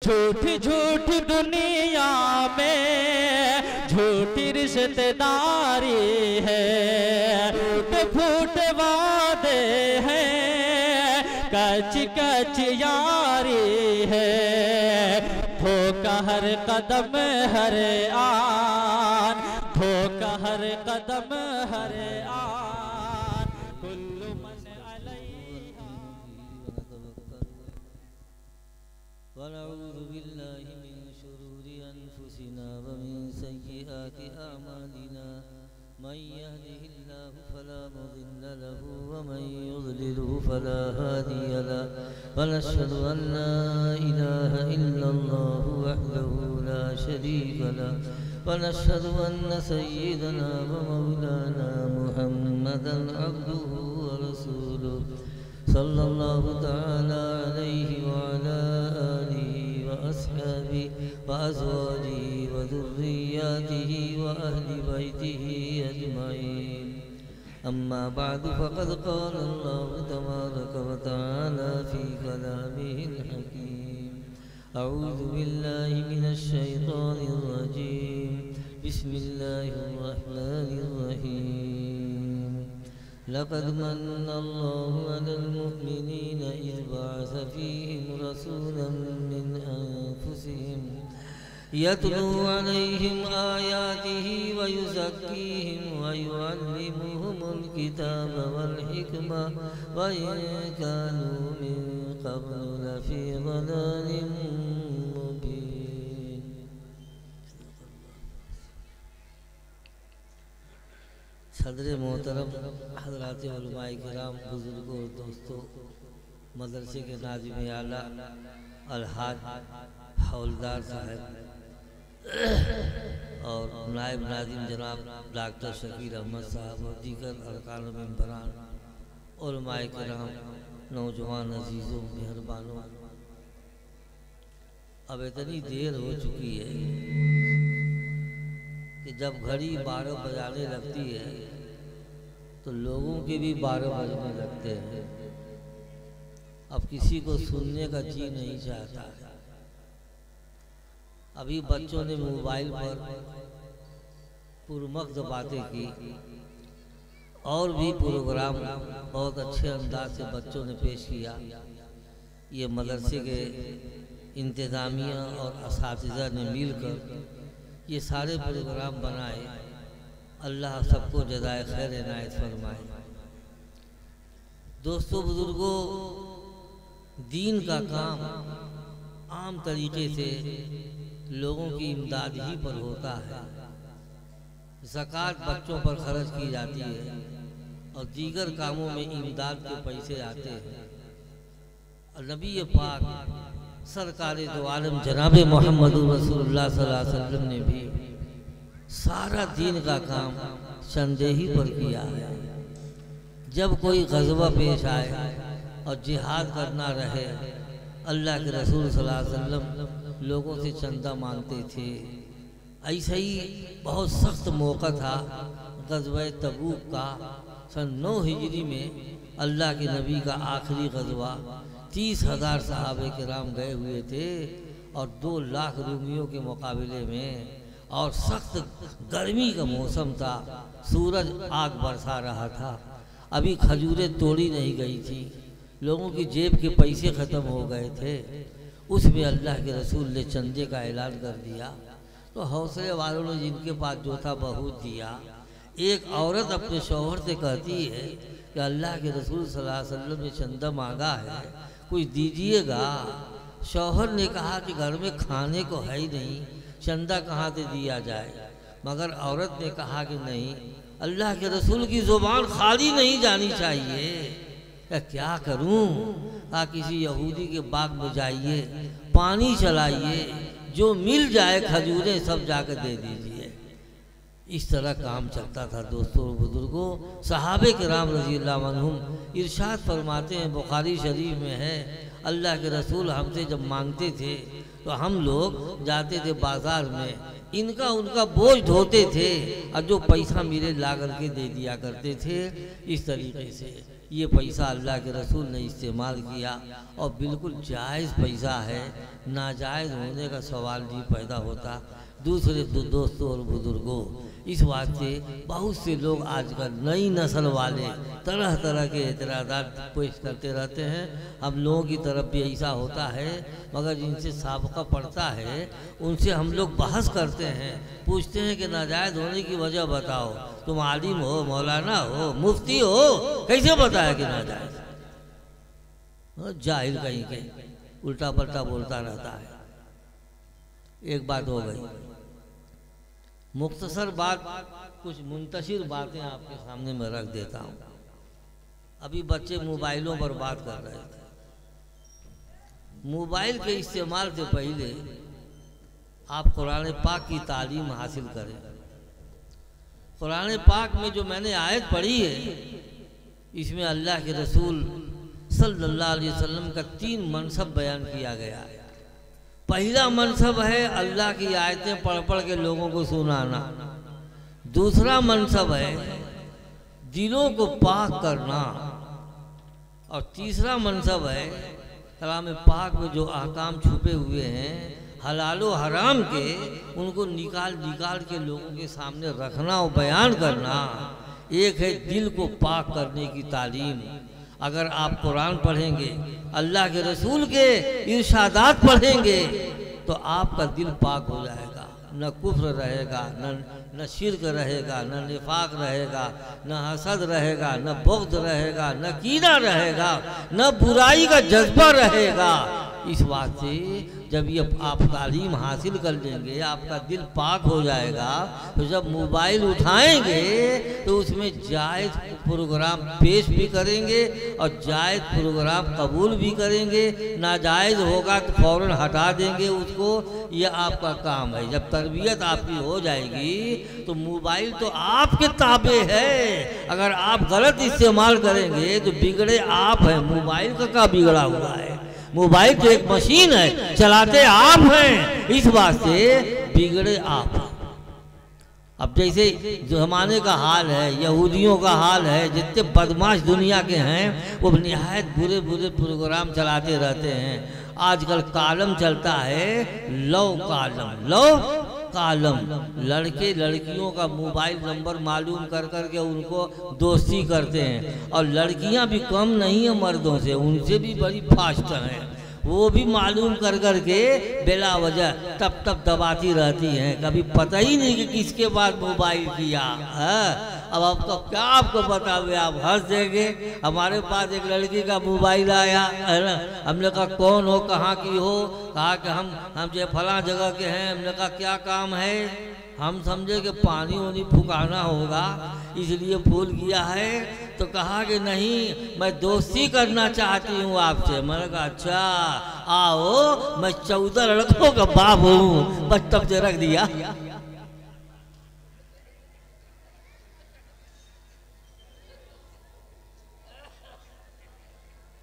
झूठी झूठी दुनिया में झूठी रिश्तेदारी है, टूटे फूटे वादे हैं, कच्ची कच्ची यारी है, धोखा हर कदम हर आन, धोखा हर कदम हर आन, कुल्लु मन अलैहा। वनऊज़ु बिल्लाहि मिन शुरूरि अनफुसिना व मिन सय्यिआति अअमालिना, मन यहदिहिल्लाहु फला मुदिल्ल लहु व मन युद्लिलहु फला हादिय लहु, वनशहदु अन ला इलाहा इल्लल्लाहु वहदहु ला शरीका लहु, वनशहदु अन्न सय्यिदना व मौलाना मुहम्मदन अब्दुहु व रसूलुहु सल्लल्लाहु तआला अलैहि व अला आलिहि व अस्हाबिहि व अज़वाजिहि व ज़ुर्रिय्यातिहि व अहलि बैतिहि अजमईन। अम्मा बअदु फ़क़द क़ाल अल्लाहु तबारक व तआला फ़ी कलामिहिल हकीम। अऊज़ु बिल्लाहि मिनश शैतानिर रजीम। बिस्मिल्लाहिर रहमानिर रहीम। लक़द मन्ना अल्लाहु अलल मुअमिनीना इज़ बअस फ़ीहिम रसूलन मिन अनफुसिहिम यतलू अलैहिम आयातिहि व युज़क्कीहिम व युअल्लिमुहुमुल किताब वल हिकमा व इन कानू मिन क़ब्लु लफ़ी ज़लालिम मुबीन। सदर मोहतरम हज़रात उलमाए किराम, बुजुर्गों और दोस्तों, मदरसे के नाज़िम आला अलहाज हवलदार साहब और नायब नाज़िम जनाब डॉक्टर शकीर अहमद साहब और दीगर अरकान मेंबरान, उलमाए किराम, नौजवान अजीज़ों, मेहरबानों, अब इतनी देर हो चुकी है कि जब घड़ी 12 बजाने लगती है तो लोगों के भी 12 बजने लगते हैं। अब किसी को सुनने का जी नहीं चाहता। अभी बच्चों ने मोबाइल पर पुरमख्त बातें की और भी प्रोग्राम बहुत अच्छे अंदाज से बच्चों ने पेश किया। ये मदरसे के इंतज़ामिया और असातिज़ा ने मिलकर ये सारे प्रोग्राम बनाए। अल्लाह सबको जज़ाए खैर इनायत फरमाए। दोस्तों, बुजुर्गों, दीन का काम आम तरीके से लोगों की इमदाद ही पर होता है। ज़कात बच्चों पर खर्च की जाती है और दीगर कामों में इमदाद के पैसे आते हैं। और नबी पाक सरकार दो आलम जनाब मोहम्मद रसूलुल्लाह सल्लल्लाहु अलैहि वसल्लम ने भी सारा दीन का काम संदेही पर किया है। जब कोई ग़ज़वा पेश आए और जिहाद करना रहे, अल्लाह के रसूल सल्लल्लाहु अलैहि वसल्लम लोगों से चंदा मांगते थे। ऐसा ही बहुत सख्त मौका था ग़ज़वा तबूक का। सन 9 हिजरी में अल्लाह के नबी का आखिरी ग़ज़वा 30,000 सहाबे किराम गए हुए थे और 2 लाख रूमियों के मुकाबले में, और सख्त गर्मी का मौसम था, सूरज आग बरसा रहा था, अभी खजूरें तोड़ी नहीं गई थी, लोगों की जेब के पैसे ख़त्म हो गए थे। उसमें अल्लाह के रसूल ने चंदे का ऐलान कर दिया तो हौसले वालों ने जिनके पास जो था बहुत दिया। एक औरत अपने शौहर से कहती है कि अल्लाह के रसूल सल्लल्लाहु अलैहि वसल्लम ने चंदा मांगा है, कुछ दीजिएगा। शौहर ने कहा कि घर में खाने को है ही नहीं, चंदा कहाँ से दिया जाए। मगर औरत ने कहा कि नहीं, अल्लाह के रसूल की ज़ुबान खाली नहीं जानी चाहिए। क्या करूं? किसी यहूदी के बाग में जाइए, पानी चलाइए, जो मिल जाए खजूरें सब जाकर दे दीजिए। इस तरह काम चलता था। दोस्तों बुजुर्गों, सहाबे किराम रज़ियल्लाहु अन्हुम इरशाद फरमाते हैं, बुखारी शरीफ में है, अल्लाह के रसूल हमसे जब मांगते थे तो हम लोग जाते थे बाजार में, इनका उनका बोझ ढोते थे और जो पैसा मिले ला करके दे दिया करते थे। इस तरीके से ये पैसा अल्लाह के रसूल ने इस्तेमाल किया और बिल्कुल जायज़ पैसा है, नाजायज़ होने का सवाल नहीं पैदा होता। दूसरे दोस्तों और बुजुर्गों, इस वास्ते बहुत से लोग आजकल नई नस्ल वाले तरह तरह के एतराज़ात पेश करते रहते हैं। हम लोगों की तरफ भी ऐसा होता है, मगर जिनसे साबका पड़ता है उनसे हम लोग बहस करते हैं, पूछते हैं कि नाजायज़ होने की वजह बताओ। तुम आलिम हो, मौलाना हो, मुफ्ती हो, कैसे बताया कि नाजायज़? जाहिल कहीं के उल्टा पल्टा बोलता रहता है। एक बात हो गई। मुख्तसर बात, कुछ मुंतशिर बातें आपके सामने मैं रख देता हूँ। अभी बच्चे मोबाइलों पर बात कर रहे थे। मोबाइल के इस्तेमाल से पहले आप कुरान पाक की तालीम हासिल करें। कुरान पाक में जो मैंने आयत पढ़ी है, इसमें अल्लाह के रसूल सल्लल्लाहु अलैहि वसल्लम का 3 मनसब बयान किया गया है। पहला मनसब है अल्लाह की आयतें पढ़ पढ़ के लोगों को सुनाना। दूसरा मनसब है दिलों को पाक करना। और तीसरा मनसब है कलाम पाक में जो अहकाम छुपे हुए हैं हलाल व हराम के, उनको निकाल निकाल के लोगों के सामने रखना और बयान करना। एक है दिल को पाक करने की तालीम। अगर आप कुरान पढ़ेंगे, अल्लाह के रसूल के इरशादात पढ़ेंगे, तो आपका दिल पाक हो जाएगा। न कुफ्र रहेगा, न शिर्क रहेगा, न निफाक रहेगा, न हसद रहेगा, न बुग़्ज़ रहेगा, न कीना रहेगा, न बुराई का जज्बा रहेगा। इस वास्ते जब ये आप तालीम हासिल कर लेंगे, आपका दिल पाक हो जाएगा, तो जब मोबाइल उठाएंगे तो उसमें जायज़ प्रोग्राम पेश भी करेंगे और जायज़ प्रोग्राम कबूल भी करेंगे। नाजायज़ होगा तो फ़ौरन हटा देंगे उसको। यह आपका काम है। जब तरबियत आपकी हो जाएगी तो मोबाइल तो आपके ताबे है। अगर आप गलत इस्तेमाल करेंगे तो बिगड़े आप हैं, मोबाइल का क्या बिगड़ा हुआ है? मोबाइल तो एक मशीन है, चलाते आप हैं, इस वास्ते बिगड़े आप। अब जैसे ज़माने का हाल है, यहूदियों का हाल है, जितने बदमाश दुनिया के हैं वो निहायत बुरे बुरे प्रोग्राम चलाते रहते हैं। आजकल कालम चलता है, लव कालम, लव कालम। लड़के लड़कियों का मोबाइल नंबर मालूम कर कर के उनको दोस्ती करते हैं। और लड़कियां भी कम नहीं है मर्दों से, उनसे भी बड़ी फास्ट हैं। वो भी मालूम कर कर के बेला वजह तब तब दबाती रहती हैं। कभी पता ही नहीं कि किसके बाद मोबाइल किया है। अब आपको क्या आपको बतावे, आप हंस देंगे। हमारे पास एक लड़की का मोबाइल आया है ना, हमने कहा कौन हो, कहाँ की हो? कहा कि हम जो फलां जगह के हैं। हमने कहा क्या काम है? हम समझे कि पानी वानी फुकाना होगा इसलिए फोन किया है। तो कहा कि नहीं, मैं दोस्ती करना चाहती हूँ आपसे। मैंने कहा अच्छा आओ, मैं 14 लड़कों का बाप हूँ। बस तब से रख दिया।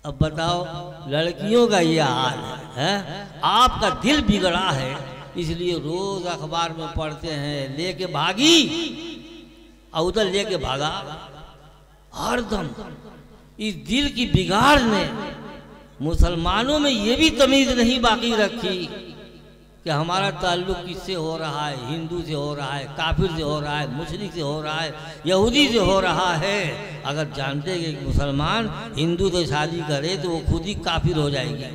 अब बताओ, लड़कियों का ये हाल है। आपका दिल बिगड़ा है, इसलिए रोज अखबार में पढ़ते हैं लेके भागी और उधर लेके भागा। हरदम इस दिल की बिगाड़ ने मुसलमानों में ये भी तमीज नहीं बाकी रखी कि हमारा ताल्लुक किससे हो रहा है। हिंदू से हो रहा है, काफिर से हो रहा है, मुशरिक से हो रहा है, यहूदी से हो रहा है। अगर जानते हैं कि मुसलमान हिंदू से शादी करे तो वो खुद ही काफिर हो जाएगी,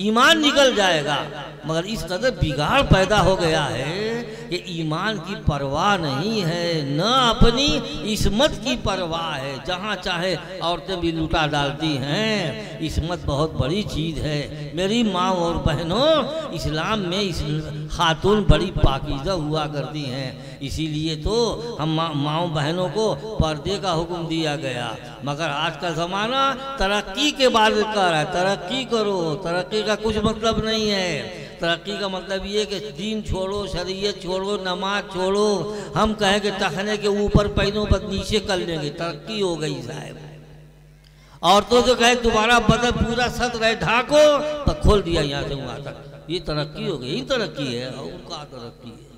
ईमान निकल जाएगा। मगर इस कदर बिगाड़ पैदा हो गया है कि ईमान की परवाह नहीं है, न अपनी इस्मत की परवाह है। जहाँ चाहे औरतें भी लुटा डालती हैं। इस्मत बहुत बड़ी चीज़ है मेरी माँ और बहनों। इस्लाम में खातून बड़ी पाकीज़ा हुआ करती हैं, इसीलिए तो हम माँ बहनों को पर्दे का हुक्म दिया गया। मगर आज का ज़माना तरक्की के बाद कर रहा है। तरक्की करो, तरक्की का कुछ मतलब नहीं है। तरक्की का मतलब ये कि दीन छोड़ो, शरीयत छोड़ो, नमाज छोड़ो। हम कहें कि तखने के ऊपर पैरों पर नीचे कर लेंगे, तरक्की हो गई साहब। औरतों से कहे तुम्हारा बदन पूरा सत रहे ढाको, पर खोल दिया यहाँ से वहाँ तक, ये तरक्की हो गई। यही तरक्की है और क्या तरक्की है?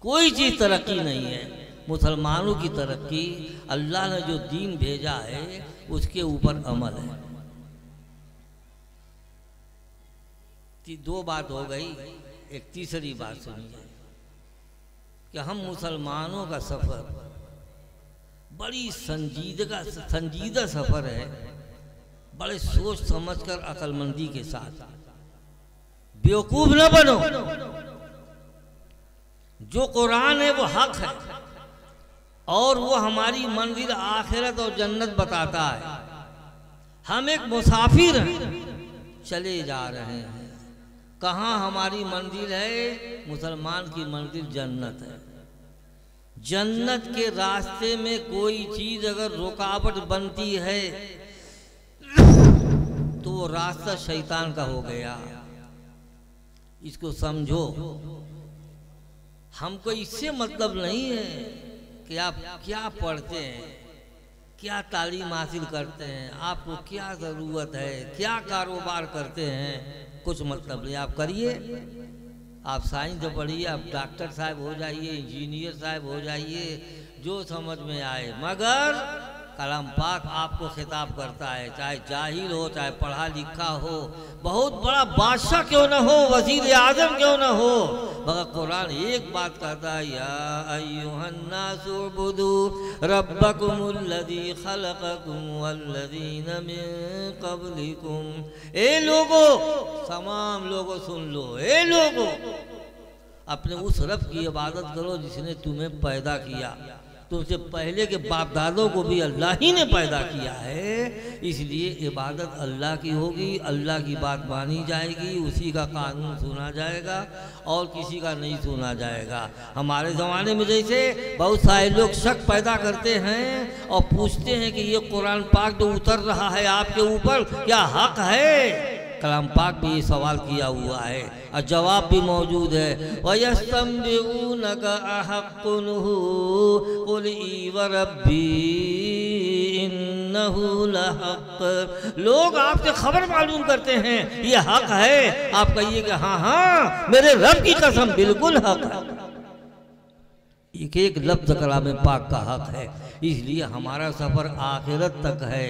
कोई चीज तरक्की नहीं है। मुसलमानों की तरक्की, अल्लाह ने जो दीन भेजा है उसके ऊपर अमल है। दो बात हो गई, एक तीसरी बात सुनिए कि हम मुसलमानों का सफर बड़ी संजीदा सफर है, बड़े सोच समझकर अक्लमंदी के साथ। बेवकूफ न बनो। जो कुरान है वो हक है और वो हमारी मंजिल आखिरत और जन्नत बताता है। हम एक मुसाफिर हैं, चले जा रहे हैं। कहाँ हमारी मंजिल है? मुसलमान की मंजिल जन्नत है। जन्नत के रास्ते में कोई चीज अगर रुकावट बनती है तो वो रास्ता शैतान का हो गया। इसको समझो। हमको इससे मतलब नहीं है कि आप क्या पढ़ते हैं, क्या तालीम हासिल करते हैं, आपको क्या ज़रूरत है, क्या कारोबार करते हैं, कुछ मतलब नहीं। आप करिए, आप साइंस तो पढ़िए, आप डॉक्टर साहब हो जाइए, इंजीनियर साहब हो जाइए, जो समझ में आए, मगर कलाम पाक आपको खिताब करता है, चाहे जाहिल हो, चाहे पढ़ा लिखा हो, बहुत बड़ा बादशाह क्यों न हो, वज़ीर आज़म क्यों न हो, मगर कुरान एक बात कहता है, या अय्युहन्नासु उअ्बुदू रब्बकुमुल्लज़ी खलक़कुम वल्लज़ीना मिन क़ब्लिकुम। ए लोगो, तमाम लोगों सुन लो, ए लोगो, अपने उस रब की इबादत करो जिसने तुम्हें पैदा किया। तुमसे पहले के बाप दादों को भी अल्लाह ही ने पैदा किया है, इसलिए इबादत अल्लाह की होगी, अल्लाह की बात मानी जाएगी, उसी का कानून सुना जाएगा और किसी का नहीं सुना जाएगा। हमारे ज़माने में जैसे बहुत सारे लोग शक पैदा करते हैं और पूछते हैं कि ये कुरान पाक जो उतर रहा है आपके ऊपर, क्या हक है? कलाम पाक भी ये सवाल किया हुआ है और जवाब भी मौजूद है। वयस्तंबिऊनका अहक्कुन हु कुल ई व रब्बी इन्नहु लहक। लोग आपसे खबर मालूम करते हैं ये हक है, आप कहिए कि हाँ हाँ मेरे रब की कसम बिल्कुल हक है। एक एक लफ्ज कलाम पाक का हक है, इसलिए हमारा सफ़र आखिरत तक है।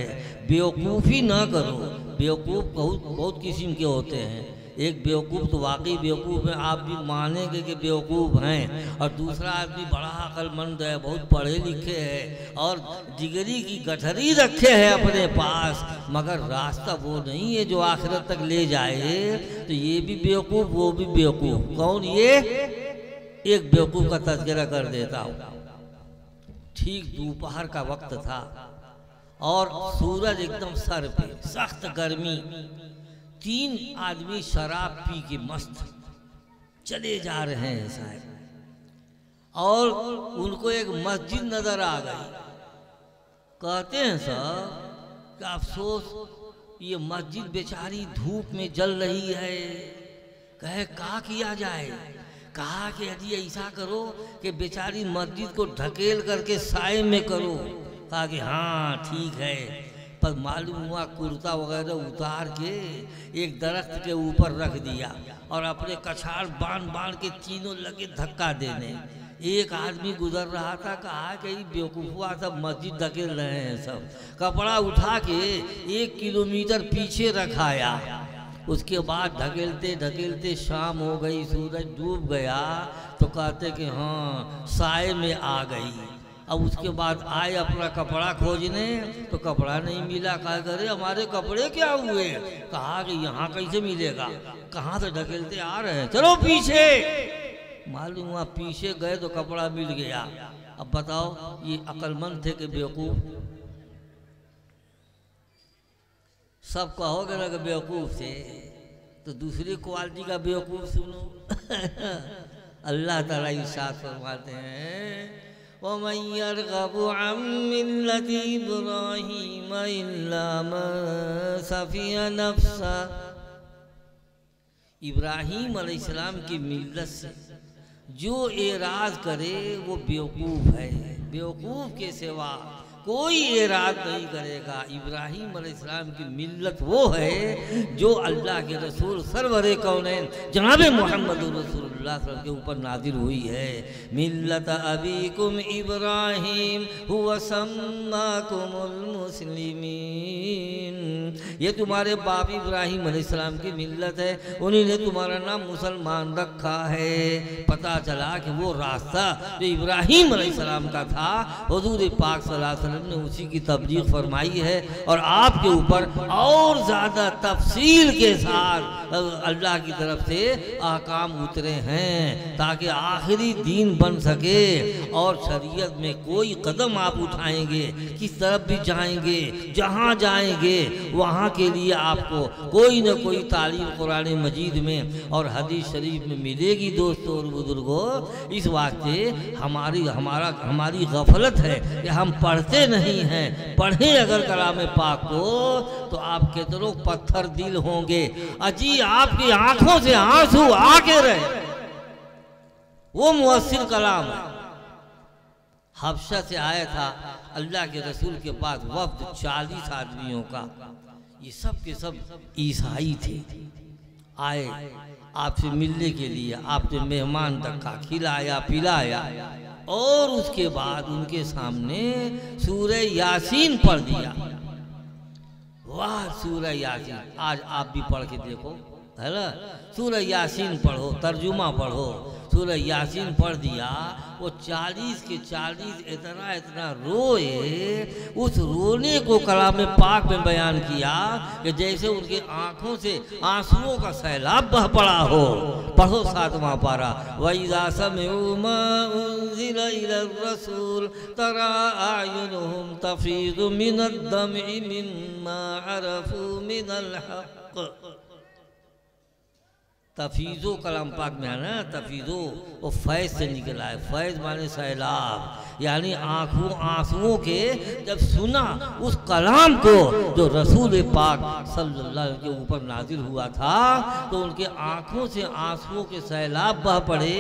बेवकूफ़ी ना करो। बेवकूफ़ बहुत किस्म के होते हैं। एक बेवकूफ़ तो वाकई बेवकूफ़ है, आप भी मानेंगे कि बेवकूफ़ हैं, और दूसरा आदमी बड़ा अक्लमंद है, बहुत पढ़े लिखे है और डिग्री की गठरी रखे है अपने पास, मगर रास्ता वो नहीं है जो आखिरत तक ले जाए। तो ये भी बेवकूफ़, वो भी बेवकूफ़। कौन ये? एक बेवकूफ़ का तज़किरा कर देता हूँ। ठीक दोपहर का वक्त था और सूरज एकदम सर पे, सख्त गर्मी। 3 आदमी शराब पी के मस्त चले जा रहे हैं साहब, और उनको एक मस्जिद नजर आ गई। कहते हैं साहब कि अफसोस ये मस्जिद बेचारी धूप में जल रही है। कहे क्या किया जाए? कहा कि यदि ऐसा करो कि बेचारी मस्जिद को ढकेल करके साए में करो। कहा कि हाँ ठीक है, पर मालूम हुआ कुर्ता वगैरह उतार के एक दरख्त के ऊपर रख दिया और अपने कछाड़ बांध के तीनों लगे धक्का देने। एक आदमी गुजर रहा था, कहा कि बेवकूफ़ा सब मस्जिद धकेल रहे हैं। सब कपड़ा उठा के 1 किलोमीटर पीछे रखाया। उसके बाद ढकेलते ढकेलते शाम हो गई, सूरज डूब गया, तो कहते कि हाँ साए में आ गई। अब उसके बाद आए अपना कपड़ा खोजने, तो कपड़ा नहीं मिला। कहा करे हमारे कपड़े क्या हुए? कहा कि यहाँ कैसे मिलेगा, कहाँ से ढकेलते आ रहे हैं, चलो पीछे। मालूम हुआ पीछे गए तो कपड़ा मिल गया। अब बताओ ये अक्लमंद थे कि बेवकूफ़? सब कहोगे ना कि बेवकूफ़ थे, तो दूसरी क्वालिटी का बेवकूफ़ सुनो। अल्लाह ताला इरशाद फरमाते हैं, वमन यरग़बु अन मिल्लति इब्राहीम इल्ला मन सफ़िया नफ्सा। इब्राहीम अलैहिस्सलाम की मिल्लत से जो एराज़ करे वो बेवकूफ़ है। बेवकूफ़ के सिवा कोई एराद नहीं करेगा। इब्राहीम अलैहिस्सलाम की मिल्लत वो है जो अल्लाह के रसूल सरवरे कौनैन जनाब मोहम्मद रसूलुल्लाह सल्लल्लाहु अलैहि वसल्लम के ऊपर नाजिल हुई है। मिल्लत अबीकुम इब्राहीम हुवा सम्माकुमुल मुस्लिमीन, ये तुम्हारे बाप इब्राहीम अलैहिस्सलाम की मिल्लत है, उन्हीं ने तुम्हारा नाम मुसलमान रखा है। पता चला कि वो रास्ता जो इब्राहीम अलैहिस्सलाम का था हुजूर पाक सल्लल्लाहु अलैहि वसल्लम ने उसी की तबलीग फरमाई है और आपके ऊपर और ज़्यादा तफसील के साथ अल्लाह की तरफ से अहकाम उतरे हैं ताकि आखिरी दीन बन सके। और शरीयत में कोई कदम आप उठाएंगे, किस तरफ भी जाएंगे, जहाँ जाएंगे वहाँ के लिए आपको कोई न कोई तालीम कुरान मजीद में और हदीस शरीफ में मिलेगी। दोस्तों और बुजुर्गों, इस वास्ते हमारी गफलत है कि हम पढ़ते नहीं हैं। पढ़ें अगर कलाम पाक को तो आप कितनों पत्थर दिल होंगे। अजी आपकी आंखों से आंसू आके रहे, वो मुअस्सिर कलाम है। हबशा से आया था अल्लाह के रसूल के पास वफ्द 40 आदमियों का, ये सब के सब ईसाई थे। आए आपसे मिलने के लिए, आपने मेहमान रखा, खिलाया पिलाया और उसके बाद उनके सामने सूरह यासीन पढ़ दिया। वाह सूरह यासीन, आज आप भी पढ़ के देखो, है ना। सूरह यासीन पढ़ो, तर्जुमा पढ़ो। सूरह यासीन पढ़ दिया, वो 40 के 40 इतना रोए। उस रोने को कलाम पाक में बयान किया कि जैसे उनके आंखों से आंसुओं का सैलाब बह पड़ा हो। पढ़ो 7वां पारा, वइज़ा समिअू मा उन्ज़िला इलर रसूल तरा अयुनुहुम तफीज़ु मिनद दम'i मिम्मा अरफू मिनल हक़। तफीज़ो कलाम पाक में है ना, तफीज़ो वो फैज़ से निकला है। फैज़ माने सैलाब, यानी आंसुओं के जब सुना उस कलाम को जो रसूल पाक सल्लल्लाहु अलैहि वसल्लम के ऊपर नाजिल हुआ था, तो उनके आंखों से आंसुओं के सैलाब बह पड़े।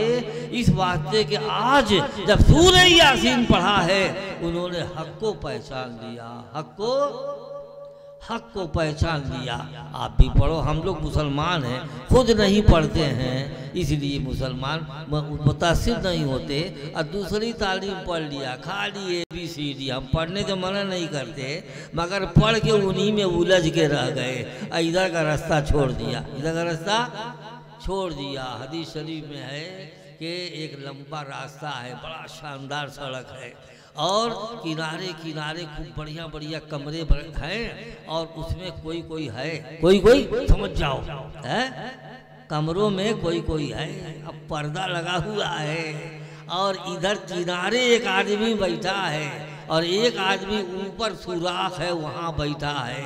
इस वास्ते कि आज जब सूरह यासीन पढ़ा है उन्होंने हक को पहचान लिया, हक को पहचान लिया। आप भी पढ़ो, हम लोग मुसलमान हैं, खुद नहीं पढ़ते हैं इसलिए मुसलमान मुतासिर नहीं होते, और दूसरी तालीम पढ़ लिया, खाली ABCD। हम पढ़ने से मना नहीं करते, मगर पढ़ के उन्हीं में उलझ के रह गए, इधर का रास्ता छोड़ दिया, इधर का रास्ता छोड़ दिया। हदीस शरीफ में है कि एक लंबा रास्ता है, बड़ा शानदार सड़क है और किनारे किनारे खूब बढ़िया बढ़िया कमरे हैं और उसमें कोई है, कोई समझ जाओ है, कमरों में कोई है। अब पर्दा लगा हुआ है और इधर किनारे एक आदमी बैठा है और एक आदमी ऊपर सुराख है वहाँ बैठा है,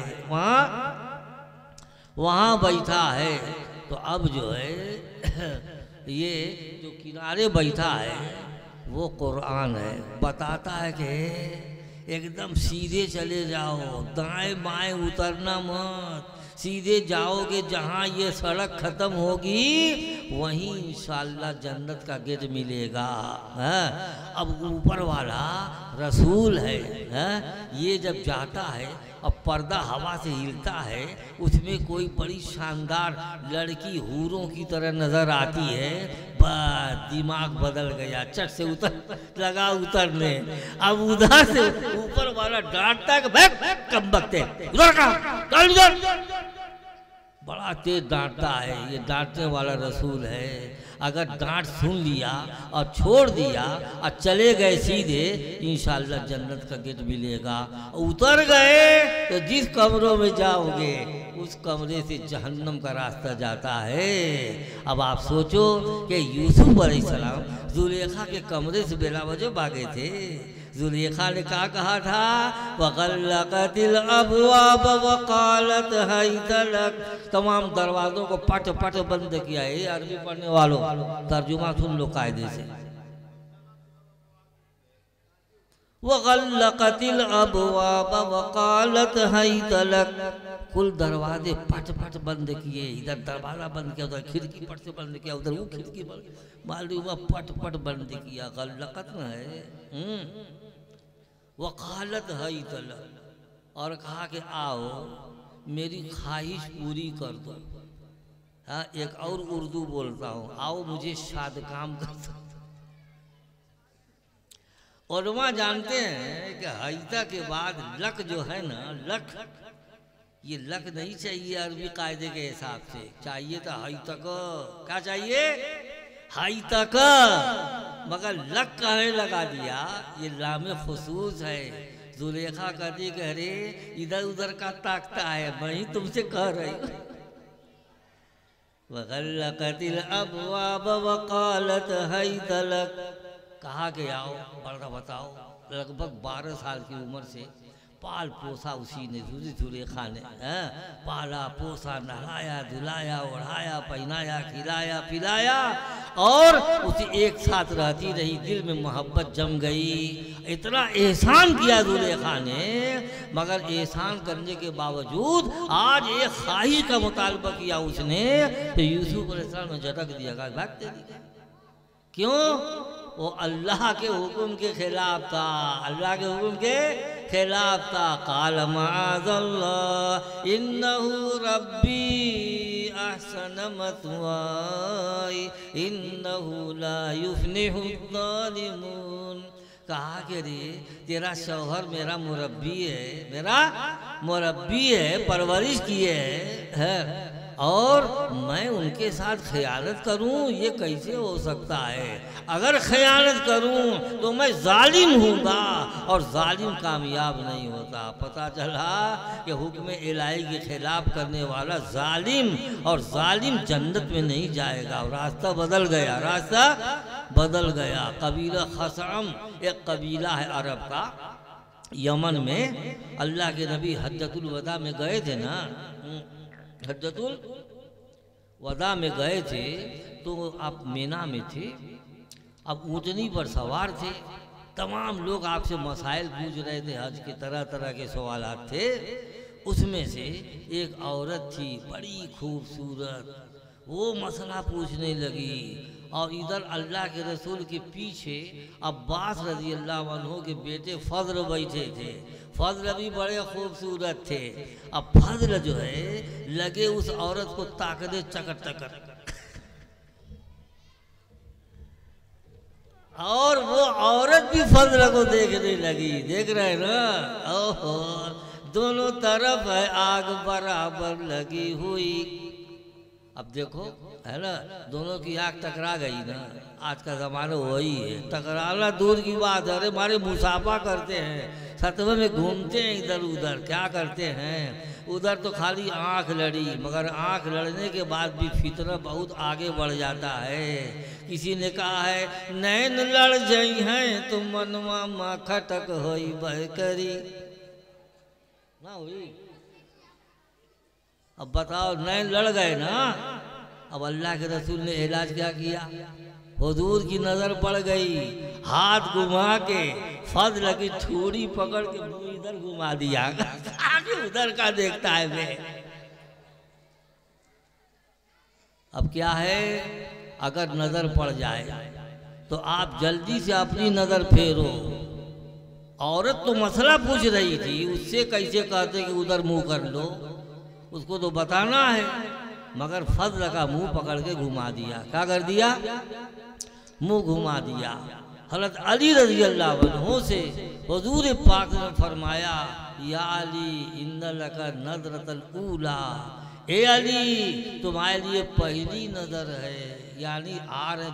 वहाँ बैठा है। तो अब जो है ये जो किनारे बैठा है वो कुरान है, बताता है कि एकदम सीधे चले जाओ, दाएं बाएं उतरना मत, सीधे जाओगे जहाँ ये सड़क ख़त्म होगी वहीं इंशाअल्लाह जन्नत का गेट मिलेगा। है अब ऊपर वाला रसूल है, ये जब जाता है अब पर्दा हवा से हिलता है, उसमें कोई बड़ी शानदार लड़की हूरों की तरह नजर आती है, बस दिमाग बदल गया, चट से लगा उतरने। अब उधर से ऊपर वाला डांटता है, कम बकते उधर का बड़ा तेज डांटता है। ये डांटने वाला रसूल है। अगर डांट सुन लिया और छोड़ दिया और चले गए सीधे, इंशाअल्लाह जन्नत का गेट मिलेगा। उतर गए तो जिस कमरों में जाओगे उस कमरे से जहन्नम का रास्ता जाता है। अब आप सोचो कि यूसुफ अलैहिस्सलाम जुलेखा के कमरे से बेला वजह भागे थे। जुलेखा ने क्या कहा था, वग़ल्लक़तिल अबवाब वक़ालत हैत लक, तमाम दरवाज़ों को पट पट बंद किया है। अरबी पढ़ने वालों तर्जुमा सुन लो कायदे से। वग़ल्लक़तिल अबवाब वक़ालत हैत लक, कुल दरवाजे पट पट बंद किए, इधर दरवाज़ा बंद किया, उधर खिड़की पट से बंद किया, उधर वो खिड़की मालूम हुआ पट पट बंद किया। गल्लक़त न है। वकालत हई तल, और कहा कि आओ मेरी ख्वाहिश पूरी कर दो। हाँ, एक और उर्दू बोलता हूँ, आओ मुझे शादकाम कर दो। और वहाँ जानते हैं कि हईता के बाद लक जो है ना, लक, ये लक नहीं चाहिए अरबी कायदे के हिसाब से, चाहिए तो हई तक। क्या चाहिए? हई तक। मगर लक कहने लगा दिया, ये लामे खुसूस है। जुलेखा कहती कह रे इधर उधर का ताकता है, मैं ही तुमसे कह रही हूँ। वगल्लकतिल अबवाब वकालत हई तलक, कहा कि आओ बड़ा बताओ। लगभग 12 साल की उम्र से पाल पोसा उसी ने, जुलेखा ने पाला पोसा, नहलाया धुलाया, ओढ़ाया पहनाया, खिलाया पिलाया, और उसे एक साथ रहती रही। दिल में मोहब्बत जम गई। इतना एहसान किया जुलेखा ने, मगर एहसान करने के बावजूद आज एक ख्वाहिश का मुतालबा किया उसने, तो यूसुफ अलैहिस्सलाम ने झटक दिया, कहा भाग तेरी। क्यों? वो अल्लाह के हुक्म के खिलाफ था, अल्लाह के हुक्म के खिलाफ था। काल माअज़ल्लाह इन्नहु रब्बी अहसन मथवाई इन्नहु ला युफ्लिहुज़्ज़ालिमून। कहा कि रे तेरा शौहर मेरा मुरब्बी है, मेरा मुरब्बी है, परवरिश किए है, और मैं उनके साथ खयानत करूं, ये कैसे हो सकता है? अगर खयानत करूं तो मैं जालिम हूँगा, और जालिम कामयाब नहीं होता। पता चला कि हुक्म इलाही के खिलाफ करने वाला जालिम, और जालिम जन्नत में नहीं जाएगा। और रास्ता बदल गया, रास्ता बदल गया। कबीला खसअम एक कबीला है अरब का, यमन में। अल्लाह के नबी हज्जतुल वदा में गए थे ना, हज्जतुल वदा में गए थे, तो आप मीना में थे, अब ऊँटनी पर सवार थे। तमाम लोग आपसे मसाइल पूछ रहे थे, हज के तरह तरह के सवालात थे। उसमें से एक औरत थी बड़ी खूबसूरत, वो मसला पूछने लगी। और इधर अल्लाह के रसूल के पीछे अब्बास रज़ी अल्लाह अन्हु के बेटे फज़ल बैठे थे। फज़ल भी बड़े खूबसूरत थे। अब फज़ल जो है लगे उस औरत को ताकने चकर चकर, और वो औरत भी फज़ल को देखने लगी। देख रहे हैं ना, ओहो, दोनों तरफ है आग बराबर लगी हुई। अब देखो है ना, दोनों की आग टकरा गई ना। आज का ज़माना वही है, टकराना दूर की बात है। अरे हमारे मुसाफा करते हैं, सतवे में घूमते हैं इधर उधर, क्या करते हैं? उधर तो खाली आँख लड़ी, मगर आँख लड़ने के बाद भी फितना बहुत आगे बढ़ जाता है। किसी ने कहा है नैन लड़ जाई हैं तो मनवा माँ खटक होई बह करी ना हुई। अब बताओ, नैन लड़ गए ना। अब अल्लाह के रसूल ने इलाज क्या किया? हुजूर की नजर पड़ गई, हाथ घुमा के फज़ल की ठोड़ी पकड़ के मुंह इधर घुमा दिया, आगे उधर का देखता है मैं। अब क्या है, अगर नजर पड़ जाए तो आप जल्दी से अपनी नजर फेरो। औरत तो मसला पूछ रही थी, उससे कैसे कहते कि उधर मुंह कर लो, उसको तो बताना है। मगर फज़ल का मुंह पकड़ के घुमा दिया। क्या कर दिया? मुंह घुमा दिया। हज़रत अली रज़ी अल्लाह अन्हु से हुज़ूर पाक ने फरमाया, या अली इन्ना लका नज़रतल ऊला, ए अली तुम्हारे लिए पहली नज़र है। यानी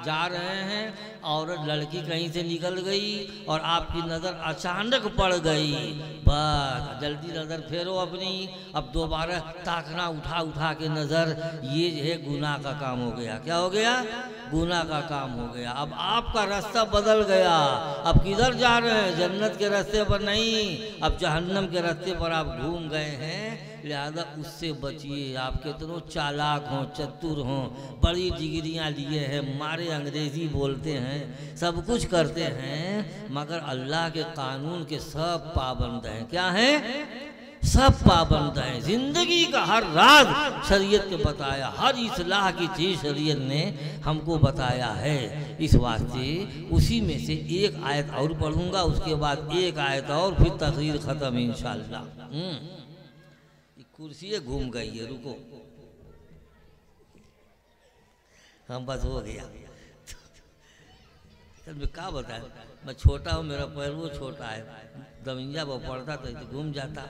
जा रहे हैं और लड़की कहीं से निकल गई और आपकी नज़र अचानक पड़ गई, बस जल्दी नज़र फेरो अपनी। अब दोबारा ताकना उठा उठा के नज़र, ये है गुनाह का काम हो गया। क्या हो गया? गुनाह का काम हो गया। अब आपका रास्ता बदल गया। अब किधर जा रहे हैं? जन्नत के रास्ते पर नहीं, अब जहन्नम के रास्ते पर आप घूम गए हैं। लिहाजा उससे बचिए। आप कितनों चालाक हों, चतुर हों, बड़ी डिग्रियां लिए हैं, मारे अंग्रेजी बोलते हैं, सब कुछ करते हैं, मगर अल्लाह के कानून के सब पाबंद हैं। क्या हैं? सब पाबंद हैं। जिंदगी का हर राज शरीयत ने बताया, हर इस्लाह की चीज शरीयत ने हमको बताया है। इस वास्ते उसी में से एक आयत और पढ़ूंगा, उसके बाद एक आयत और, फिर तकरीर खत्म इंशाअल्लाह। कुर्सी घूम गई है, रुको, हम बस हो गया। मैं क्या बताया, मैं छोटा हूँ, मेरा पैर वो छोटा है, दमिंजा वो पड़ता तो घूम जाता।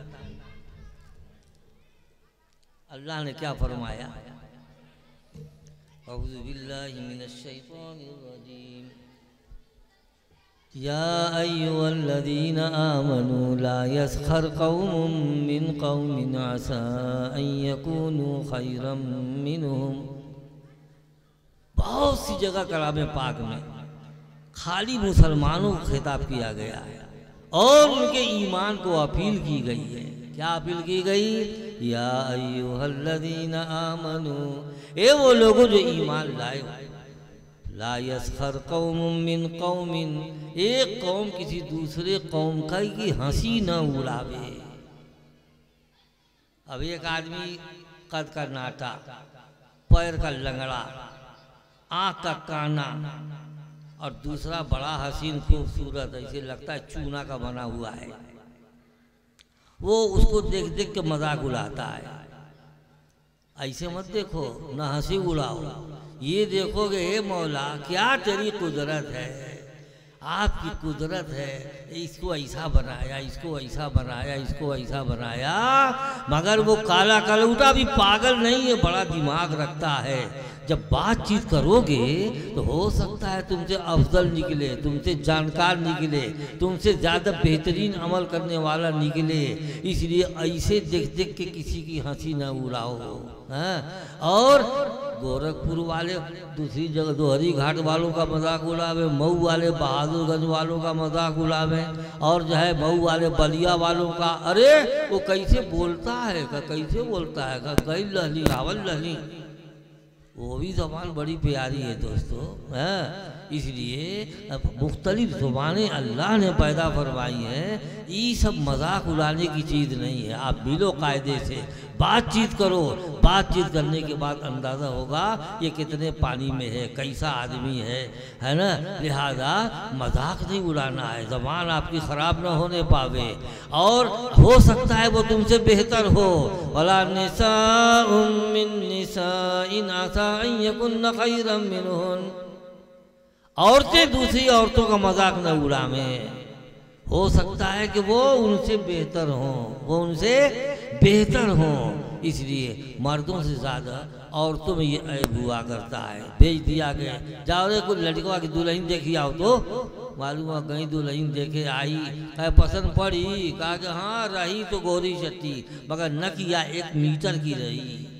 अल्लाह ने क्या फरमाया, अऊज़ु बिल्लाहि मिनश शैतानिर रजीम, या अय्युहल्लज़ीना आमनू ला यस्खर कौमुम मिन कौमिन असा अन यकूनू खैरम मिनहुम। बहुत सी जगह कलाम पाक में खाली मुसलमानों को खिताब किया गया है और उनके ईमान को अपील की गई है। क्या अपील की गई, या अय्युहल्लज़ीना आमनू, ए वो लोगों जो ईमान लाए, ला यस्खर कौमुम मिन कौमिन, एक कौम किसी दूसरे कौम का की हंसी न उड़ावे। अब एक आदमी कद का नाटा, पैर का लंगड़ा, आँख का काना, और दूसरा बड़ा हसीन खूबसूरत, ऐसे लगता है चूना का बना हुआ है, वो उसको देख देख के मजाक उड़ाता है। ऐसे मत देखो, न हंसी उड़ाओ, ये देखोगे हे मौला क्या तेरी कुदरत है, आपकी कुदरत है, इसको ऐसा बनाया, इसको ऐसा बनाया, इसको ऐसा बनाया। मगर वो काला कलूटा भी पागल नहीं है, बड़ा दिमाग रखता है। जब बातचीत करोगे तो हो सकता है तुमसे अफजल निकले, तुमसे जानकार निकले, तुमसे ज़्यादा बेहतरीन अमल करने वाला निकले। इसलिए ऐसे देख देख के किसी की हंसी न उड़ाओ। और गोरखपुर वाले दूसरी जगह दोहरी घाट वालों का मजाक उड़ावे, मऊ वाले बहादुरगंज वालों का मजाक उड़ावे, और जो है मऊ वाले बलिया वालों का, अरे वो कैसे बोलता है, कैसे बोलता है, गई लहली आवल लहली, वो भी ज़बान बड़ी प्यारी है दोस्तों। इसलिए मुख्तलिफ ज़ुबानें अल्लाह ने पैदा फरमाई हैं, ये सब मजाक उड़ाने की चीज़ नहीं है। आप मिलो कायदे से, बातचीत करो, बातचीत करने के बाद अंदाज़ा होगा ये कितने पानी में है, कैसा आदमी है ना। लिहाजा मजाक नहीं उड़ाना है, ज़बान आपकी ख़राब न होने पावे, और हो सकता है वो तुमसे बेहतर हो। वला निसाउम मिन निसाइन असा अन यकुन्न खैरम मिनहुन, औरतें दूसरी औरतों का मजाक न उड़ावें, हो सकता है कि वो उनसे बेहतर हों, वो उनसे बेहतर हों। इसलिए मर्दों से ज़्यादा औरतों में ये ऐब हुआ करता है। भेज दिया गया, जाओ रे कुछ लड़कों की दुल्हन देखी आओ, तो मालूम हुआ कहीं दुल्हन देखे आई, कहे पसंद पड़ी, कहा कि हाँ रही तो गोरी चट्टी, मगर न किया 1 मीटर की रही।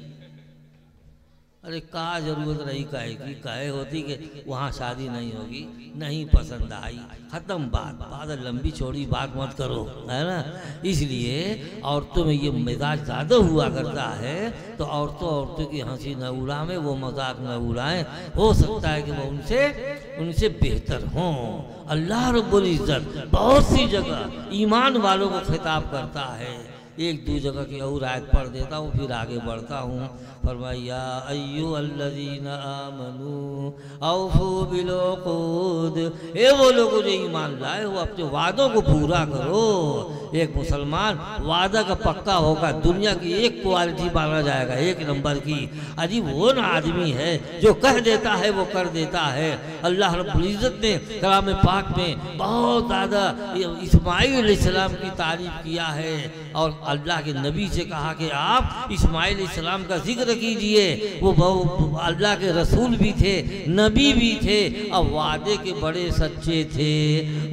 अरे क्या जरूरत रही कहे की, कहे होती कि वहाँ शादी नहीं होगी, नहीं पसंद आई, ख़त्म बात, बाद लंबी चौड़ी बात मत करो, है ना। इसलिए औरतों में ये मिजाज ज़्यादा हुआ करता है, तो औरतों की हंसी न उड़ाएं, वो मजाक न उड़ाएं, हो सकता है कि वो उनसे बेहतर हों। अल्लाह रब्बुल इज़्ज़त बहुत सी जगह ईमान वालों को खिताब करता है। एक दो जगह की और आयत पढ़ देता हूँ, फिर आगे बढ़ता हूँ। फरमाया अय्युहल्लज़ीना आमनू औफू बिलउक़ूद, ए वो लोग जो ईमान लाए हो अपने वादों को पूरा करो। एक मुसलमान वादा का पक्का होगा, दुनिया की एक क्वालिटी माना जाएगा 1 नंबर की, अजी वो ना आदमी है जो कह देता है वो कर देता है। अल्लाह रब्बुल इज़्ज़त ने कलाम पाक में बहुत ज़्यादा इस्माइल अलैहिस्सलाम की तारीफ किया है, और अल्लाह के नबी से कहा कि आप इस्माइल अलैहिस्सलाम का जिक्र कीजिए, वो अल्लाह के रसूल भी थे, नबी भी थे, और वादे के बड़े सच्चे थे।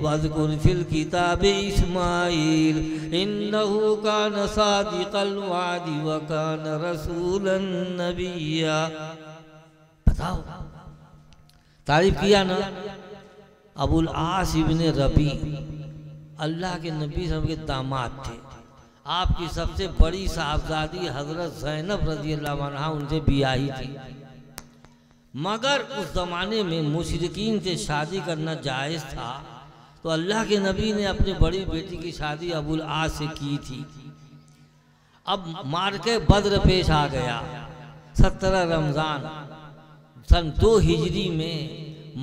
वज़कुर फिल किताब इस्माइल इन्नहु कान सादिक़ल वादी व कान रसूलन नबिय्या। बताओ, तारीफ किया ना। अबुल आस इब्ने रबी अल्लाह के नबी सब के दामाद थे। आपकी सबसे बड़ी साहबजादी हजरत ज़ैनब रज़ियल्लाहु अन्हा उनसे बियाही थी, मगर उस ज़माने में मुशरिकीन से शादी करना जायज़ था, तो अल्लाह के नबी ने अपनी बड़ी बेटी की शादी अबुल आस से की थी। अब मार्के बद्र पेश आ गया। 17 रमज़ान सन 2 हिजरी में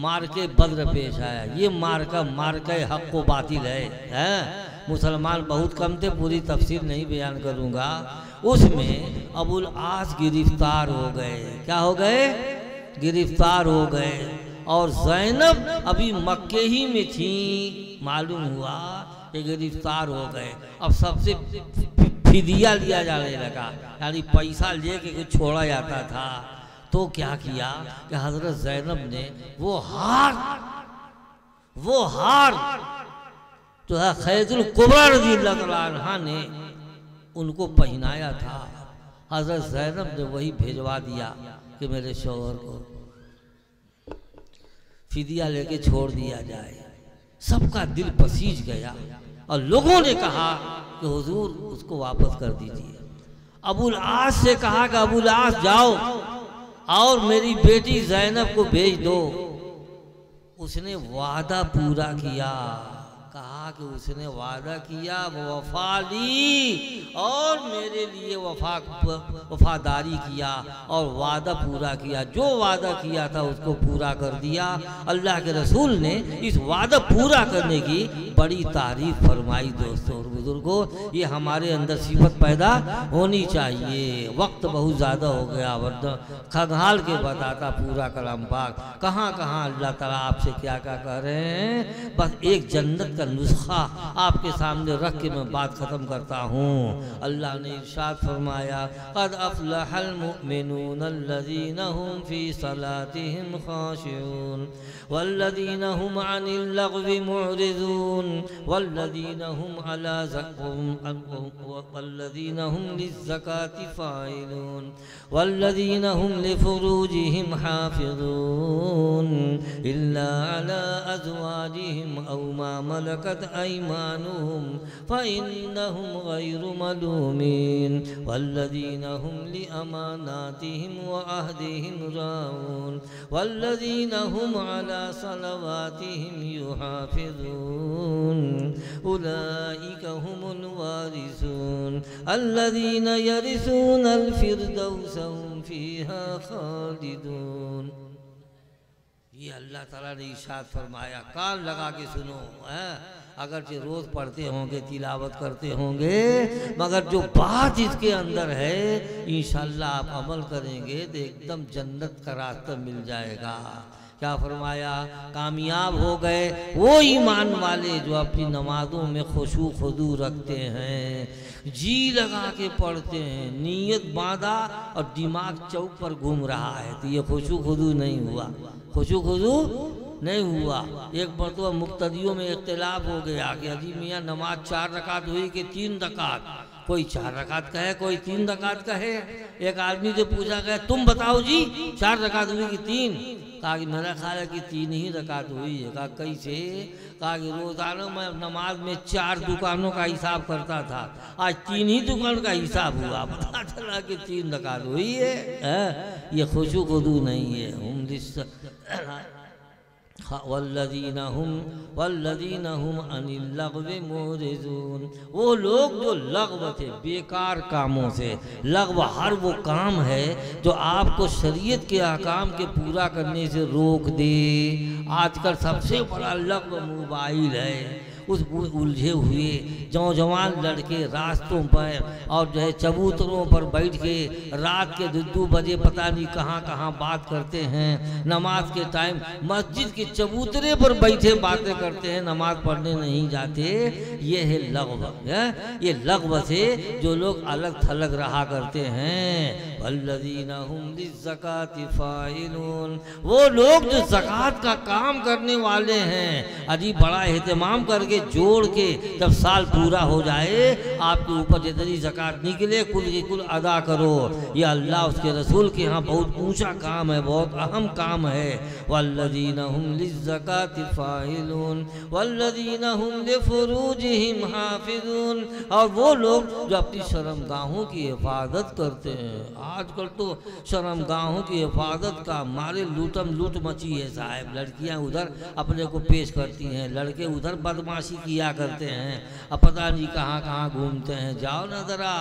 मार्के बद्र पेश आया। ये मार्का हक व बातिल है। मुसलमान बहुत कम थे, पूरी तफसीर नहीं बयान करूँगा। उसमें अबुल आस गिरफ्तार हो गए। क्या हो गए? गिरफ्तार हो गए। और ज़ैनब अभी मक्के ही में थी, मालूम हुआ कि गिरफ्तार हो गए। अब सबसे फिदिया लिया जाने लगा, यानी पैसा लेके कुछ छोड़ा जाता था। तो क्या किया कि हजरत ज़ैनब ने वो हार जो है खैजुल कुबरा रज़ियल्लाहु तआला अन्हा ने उनको पहनाया था। हजरत ज़ैनब ने वही भेजवा दिया कि मेरे शौहर को फिदिया लेके छोड़ दिया जाए। सबका दिल पसीज गया और लोगों ने कहा कि हुजूर उसको वापस कर दीजिए। अबुल आस से कहा कि अबुल आस जाओ और मेरी बेटी ज़ैनब को भेज दो। उसने वादा पूरा किया। कहा कि उसने वादा किया, वो वफा ली और मेरे लिए वफादारी किया और वादा पूरा किया। जो वादा किया था उसको पूरा कर दिया। अल्लाह के रसूल ने इस वादा पूरा करने की बड़ी तारीफ फरमाई। दोस्तों और बुजुर्गों, ये हमारे अंदर सिफत पैदा होनी चाहिए। वक्त बहुत ज़्यादा हो गया, वरना खंगाल के बताता पूरा कलाम पाक। कहाँ कहाँ अल्लाह ताला आपसे क्या क्या कह रहे हैं। बस एक जन्नत नुस्खा आपके सामने रख के मैं बात खत्म करता हूँ। अल्लाह ने इरशाद फरमाया, क़द अफ़लहल मुमिनून अल्लज़ीना हुम फ़ी सलातिहिम ख़ाशिऊन वल्लज़ीना हुम अनिल लग़्वी मुअरिज़ून वल्लज़ीना हुम अला वल्लज़ीना हुम लिज़्ज़काति फ़ाइलून वल्लज़ीना हुम लिफ़ुरूजिहिम हाफ़िज़ून इल्ला अला अज़वाजिहिम औ मा मलकत ऐमानुहुम फ़इन्नहुम गैरु मलूमीन वल्लज़ीना हुम लिअमानातिहिम व अहदिहिम राऊन वल्लज़ीना हुम अला सलवातिहिम युहाफ़िज़ून उलाइका हुमुल वारिसून अल्लज़ीना यरिसूनल फ़िरदौस हुम फ़ीहा ख़ालिदून। ये अल्लाह ताला ने इरशाद फरमाया। कान लगा के सुनो। अगरचे रोज़ पढ़ते होंगे, तिलावत करते होंगे, मगर जो बात इसके अंदर है इंशाअल्लाह आप अमल करेंगे तो एकदम जन्नत का रास्ता मिल जाएगा। क्या फरमाया? कामयाब हो गए वो ईमान वाले जो अपनी नमाजों में खुशू खुदू रखते हैं, जी लगा के पढ़ते हैं, नीयत बांधा और दिमाग चौक पर घूम रहा है, तो ये खुशू खुदू नहीं हुआ। खुशू खुदू नहीं हुआ। एक मरतबा मुक्तदियों में इख्तिलाफ हो गया कि अजी मियाँ नमाज 4 रकात हुई कि 3 रकात। कोई 4 रकात कहे, कोई 3 रकात कहे। एक आदमी से पूछा गया, तुम बताओ जी 4 रकात हुई कि 3? कहा कि मेरा ख्याल है कि 3 ही रकात हुई है। कहा कैसे? कहा कि रोजाना मैं नमाज में 4 दुकानों का हिसाब करता था, आज 3 ही दुकान का हिसाब हुआ, पता चला कि 3 रकात हुई है। ये खुशू खुदू नहीं है। वल्लज़ीना हुम अनिल लग़्वी मुअरिज़ून। वो लोग जो लग़्व थे, बेकार कामों से। लग़्व हर वो काम है जो आपको शरीयत के अहकाम के पूरा करने से रोक दे। आजकल सबसे बड़ा लग़्व मोबाइल है। उस उलझे हुए नौजवान लड़के रास्तों पर और जो है चबूतरों पर बैठ के रात के 2 बजे पता नहीं कहाँ कहाँ बात करते हैं। नमाज के टाइम मस्जिद के चबूतरे पर बैठे बातें करते हैं, नमाज पढ़ने नहीं जाते। ये है लग़्व। ये लग़्व से जो लोग अलग थलग रहा करते हैं। वल्लज़ीना हुम लिज़्ज़काति फ़ाइलून। वो लोग जो ज़कात का काम करने वाले हैं, अजी बड़ा एहतमाम करके जोड़ के जब साल पूरा हो जाए आपके ऊपर जितनी ज़कात निकले कुल की कुल अदा करो। ये अल्लाह उसके रसूल के यहाँ बहुत ऊंचा काम है, बहुत अहम काम है। वल्लज़ीना हुम लिज़्ज़काति फ़ाइलून वल्लज़ीना हुम लिफ़ुरूजिहिम हाफ़िज़ून। और वो लोग जो अपनी शर्मगाहों की हिफाजत करते हैं। आजकल तो शर्मगाहों की हिफाजत का मारे लूटम लूट मची है साहब। लड़कियां उधर अपने को पेश करती हैं, लड़के उधर बदमाशी किया करते हैं, अब पता नहीं कहाँ कहाँ घूमते हैं। जाओ ना ज़रा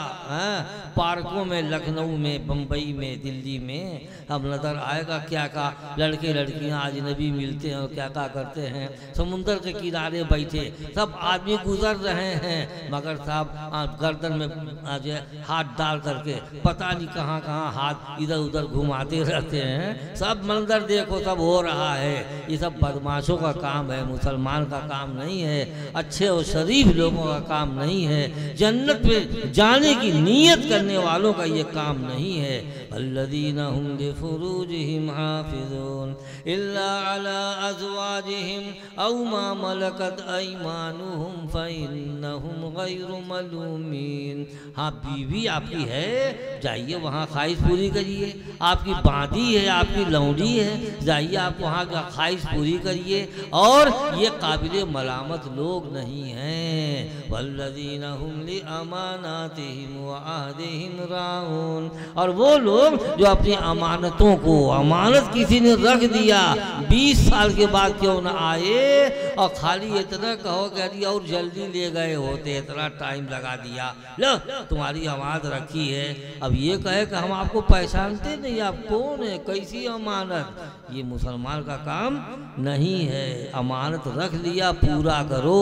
पार्कों में, लखनऊ में, बम्बई में, दिल्ली में, अब नज़र आएगा क्या क्या लड़के लड़कियां अजनबी मिलते हैं और क्या क्या करते हैं। समुंदर के किनारे बैठे सब आदमी गुजर रहे हैं, मगर साहब गर्दन में हाथ डाल करके पता नहीं कहाँ कहाँ हाथ इधर उधर घुमाते रहते हैं। सब मंजर देखो, सब हो रहा है। ये सब बदमाशों का काम है, मुसलमान का काम नहीं है, अच्छे और शरीफ लोगों का काम नहीं है, जन्नत में जाने की नीयत करने वालों का ये काम नहीं है। वल्लज़ीना हुम लिफ़ुरूजिहिम हाफ़िज़ून इल्ला अला अज़वाजिहिम औ मा मलकत अयमानुहुम फ़इन्नहुम गैरु मलूमीन। हाँ, बीवी आपकी है, जाइए वहाँ ख्वाहिश पूरी करिए। आपकी बांधी है, आपकी लौंडी है, जाइए आप वहाँ का ख्वाहिश पूरी करिए। और ये काबिल मलामत लोग नहीं हैं। वल्लज़ीना हुम लिअमानातिहिम व अहदिहिम राऊन। और वो लोग जो अपनी अमानतों को, अमानत किसी ने रख दिया, 20 साल के बाद क्यों न आए और खाली इतना कहो कि और जल्दी ले गए होते, इतना टाइम लगा दिया, लो तुम्हारी अमानत रखी है। अब ये कहे कि हम आपको पहचानते नहीं, आप कौन है, कैसी अमानत, ये मुसलमान का काम नहीं है। अमानत रख लिया, पूरा करो।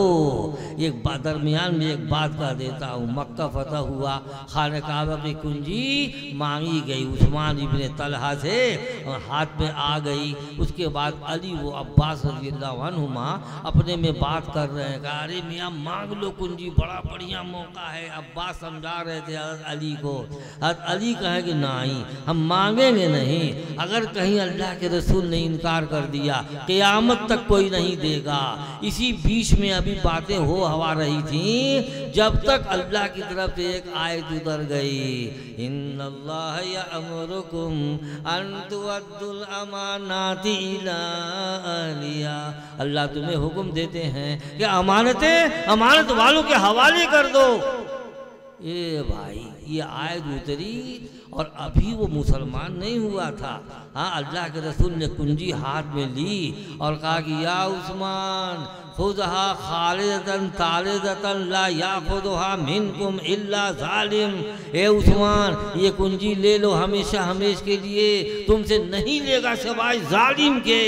एक दरमियान में एक बात कर देता हूँ, मक्का फतह हुआ, खाने काबा की कुंजी मांगी गई उस्मान इब्ने तलहा से और हाथ में आ गई। उसके बाद अली वो अब्बास रज़ियल्लाहु अन्हुमा अपने में बात कर रहे हैं, अरे मियाँ मांग लो कुंजी, बड़ा बढ़िया मौका है। अब्बास समझा रहे थे अली को, अली कहे कि नहीं हम मांगेंगे नहीं, अगर कहीं अल्लाह के रसूल ने इनकार कर दिया क़यामत तक कोई नहीं देगा। इसी बीच में अभी बातें हो हवा रही थी, जब तक अल्लाह की तरफ से एक आयत उतर गई, इन्नल्लाह यअमुरुकुम अन तुअद्दुल अमानाति इला अहलिहा। अल्लाह तुम्हें हुक्म देते हैं कि अमानतें अमानत वालों के हवाले कर दो। ये भाई ये आयत उतरी और अभी वो मुसलमान नहीं हुआ था। हाँ, अल्लाह के रसूल ने कुंजी हाथ में ली और कहा कि या उस्मान खुदहा खालिदतन तालिदतन ला याखुदुहा मिनकुम इल्ला जालिम। ए उस्मान, ये कुंजी ले लो हमेशा हमेशा के लिए, तुमसे नहीं लेगा सिवाय जालिम के।